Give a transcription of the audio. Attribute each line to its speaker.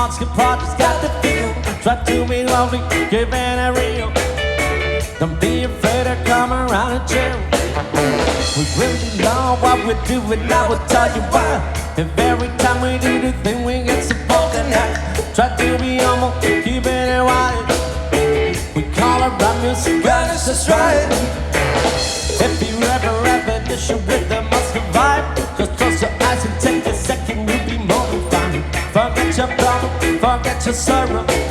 Speaker 1: Monster Project's got the feel. Try to be lovely, keeping it real. Don't be afraid to come around and chill. We really know what we're doing, I will tell you why. If every time we do the thing we get so bold and high. Try to be humble, keeping it wide. We call it rap music, and it's just right. If you ever have an issue with the monster vibe, just close your eyes and take a second, you'll be more than fine. Forget your problem, forget your sorrow.